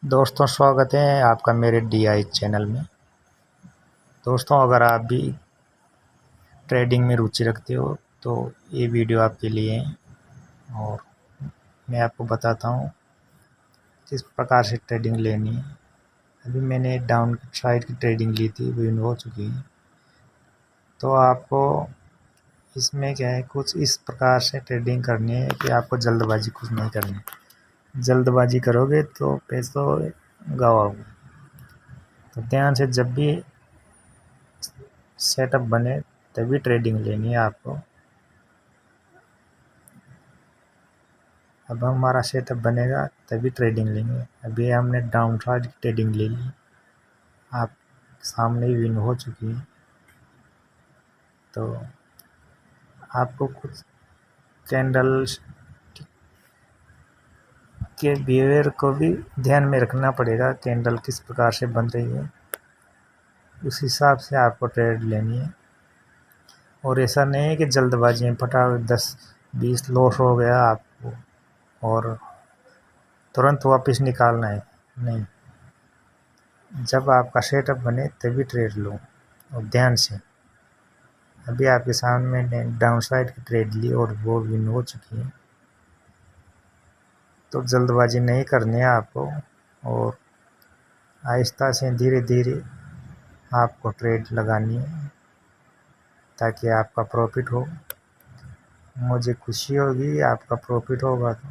दोस्तों, स्वागत है आपका मेरे DI चैनल में। दोस्तों, अगर आप भी ट्रेडिंग में रुचि रखते हो तो ये वीडियो आपके लिए है और मैं आपको बताता हूँ किस प्रकार से ट्रेडिंग लेनी है। अभी मैंने डाउन साइड की ट्रेडिंग ली थी, विन हो चुकी है। तो आपको इसमें क्या है, कुछ इस प्रकार से ट्रेडिंग करनी है कि आपको जल्दबाजी कुछ नहीं करनी। जल्दबाजी करोगे तो पैसों गवाओगे। तो ध्यान से जब भी सेटअप बने तभी ट्रेडिंग लेनी है आपको। अब हमारा सेटअप बनेगा तभी ट्रेडिंग लेंगे। अभी हमने डाउन साइड की ट्रेडिंग ले ली, आप सामने ही विन हो चुकी है। तो आपको कुछ कैंडल के बिहेवियर को भी ध्यान में रखना पड़ेगा। कैंडल किस प्रकार से बन रही है, उस हिसाब से आपको ट्रेड लेनी है। और ऐसा नहीं है कि जल्दबाजी में फटाफट 10-20 लॉस हो गया आपको और तुरंत वापस निकालना है। नहीं, जब आपका सेटअप बने तभी ट्रेड लो और ध्यान से। अभी आपके सामने मैंने डाउन साइड की ट्रेड ली और वो विन हो चुकी है। तो जल्दबाजी नहीं करनी है आपको और आहिस्ता से धीरे धीरे आपको ट्रेड लगानी है ताकि आपका प्रॉफिट हो। मुझे खुशी होगी आपका प्रॉफिट होगा। तो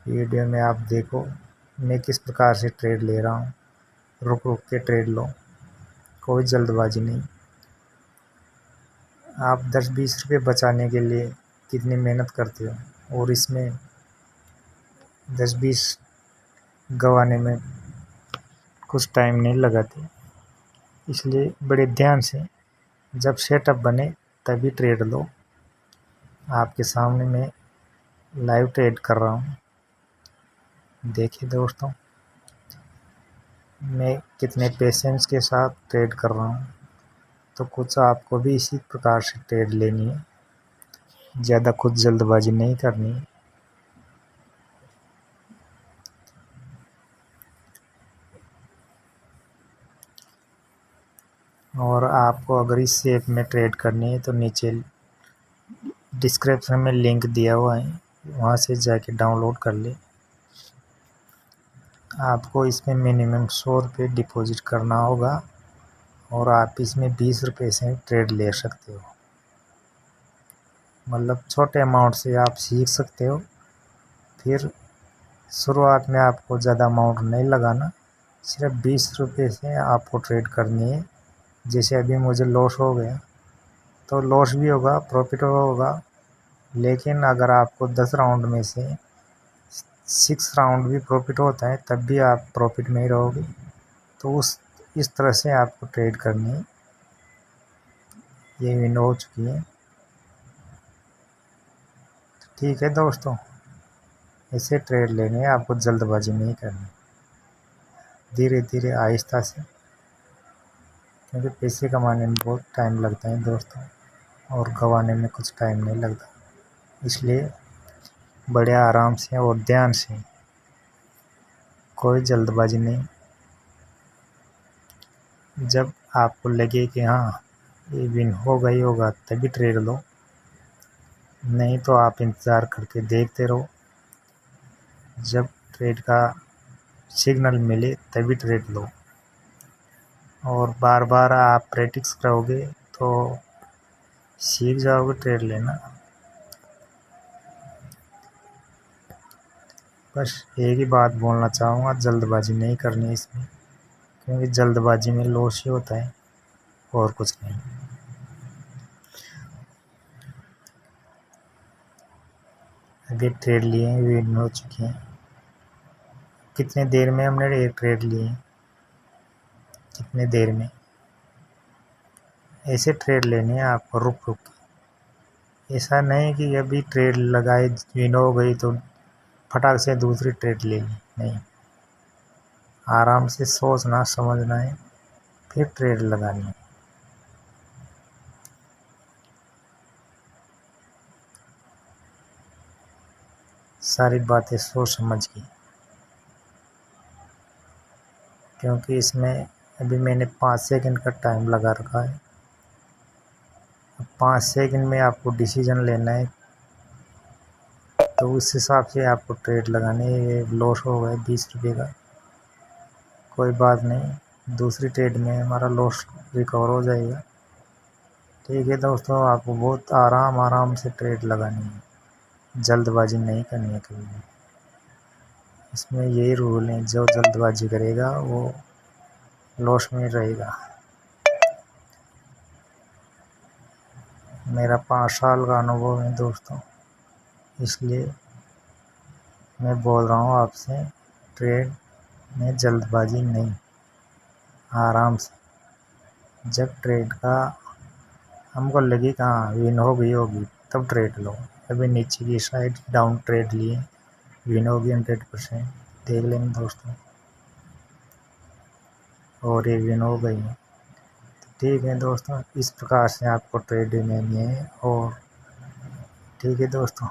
वीडियो में आप देखो मैं किस प्रकार से ट्रेड ले रहा हूँ। रुक रुक के ट्रेड लो, कोई जल्दबाजी नहीं। आप 10-20 रुपये बचाने के लिए कितनी मेहनत करते हो और इसमें 10-20 गंवाने में कुछ टाइम नहीं लगाते। इसलिए बड़े ध्यान से जब सेटअप बने तभी ट्रेड लो। आपके सामने मैं लाइव ट्रेड कर रहा हूँ, देखिए दोस्तों मैं कितने पेशेंस के साथ ट्रेड कर रहा हूँ। तो कुछ आपको भी इसी प्रकार से ट्रेड लेनी है, ज़्यादा खुद जल्दबाजी नहीं करनी। और आपको अगर इस शेप में ट्रेड करनी है तो नीचे डिस्क्रिप्शन में लिंक दिया हुआ है, वहाँ से जाके डाउनलोड कर ले। आपको इसमें मिनिमम 100 रुपये डिपॉजिट करना होगा और आप इसमें 20 रुपये से ट्रेड ले सकते हो। मतलब छोटे अमाउंट से आप सीख सकते हो। फिर शुरुआत में आपको ज़्यादा अमाउंट नहीं लगाना, सिर्फ 20 रुपये से आपको ट्रेड करनी है। जैसे अभी मुझे लॉस हो गया तो लॉस भी होगा, प्रॉफिट होगा। लेकिन अगर आपको 10 राउंड में से 6 राउंड भी प्रॉफिट होता है तब भी आप प्रॉफिट में ही रहोगे। तो इस तरह से आपको ट्रेड करनी है। ये विंडो हो चुकी है। ठीक है दोस्तों, ऐसे ट्रेड लेने हैं, आपको जल्दबाजी नहीं करनी, धीरे धीरे आहिस्ता से, क्योंकि पैसे कमाने में बहुत टाइम लगता है दोस्तों और गंवाने में कुछ टाइम नहीं लगता। इसलिए बड़े आराम से और ध्यान से, कोई जल्दबाजी नहीं। जब आपको लगे कि हाँ ये विन हो गई होगा तभी ट्रेड लो, नहीं तो आप इंतज़ार करके देखते रहो। जब ट्रेड का सिग्नल मिले तभी ट्रेड लो और बार बार आप प्रैक्टिस करोगे तो सीख जाओगे ट्रेड लेना। बस एक ही बात बोलना चाहूँगा, जल्दबाजी नहीं करनी इसमें, क्योंकि जल्दबाजी में लॉस ही होता है और कुछ नहीं। अभी ट्रेड लिए हैं, विन हो चुके हैं। कितने देर में हमने एक ट्रेड लिए, कितने देर में। ऐसे ट्रेड लेने हैं आपको रुक रुक के। ऐसा नहीं कि अभी ट्रेड लगाए विन हो गई तो फटाक से दूसरी ट्रेड ले ली, नहीं। आराम से सोचना समझना है, फिर ट्रेड लगानी है। सारी बातें सोच समझ के, क्योंकि इसमें अभी मैंने 5 सेकंड का टाइम लगा रखा है। 5 सेकंड में आपको डिसीजन लेना है, तो उस हिसाब से आपको ट्रेड लगाने। ये लॉस हो गया 20 रुपये का, कोई बात नहीं, दूसरी ट्रेड में हमारा लॉस रिकवर हो जाएगा। ठीक है दोस्तों, आपको बहुत आराम से ट्रेड लगानी है, जल्दबाजी नहीं करनी है कभी भी। इसमें यही रूल है, जो जल्दबाजी करेगा वो लॉस में रहेगा। मेरा 5 साल का अनुभव है दोस्तों, इसलिए मैं बोल रहा हूँ आपसे, ट्रेड में जल्दबाजी नहीं, आराम से। जब ट्रेड का हमको लगी कहाँ विन हो गई होगी तब ट्रेड लो। अभी नीचे की साइड डाउन ट्रेड लिए, विन होगी 100%, देख लेंगे दोस्तों, और ये विन हो गई है। ठीक है दोस्तों, इस प्रकार से आपको ट्रेड लेनी है। और ठीक है दोस्तों।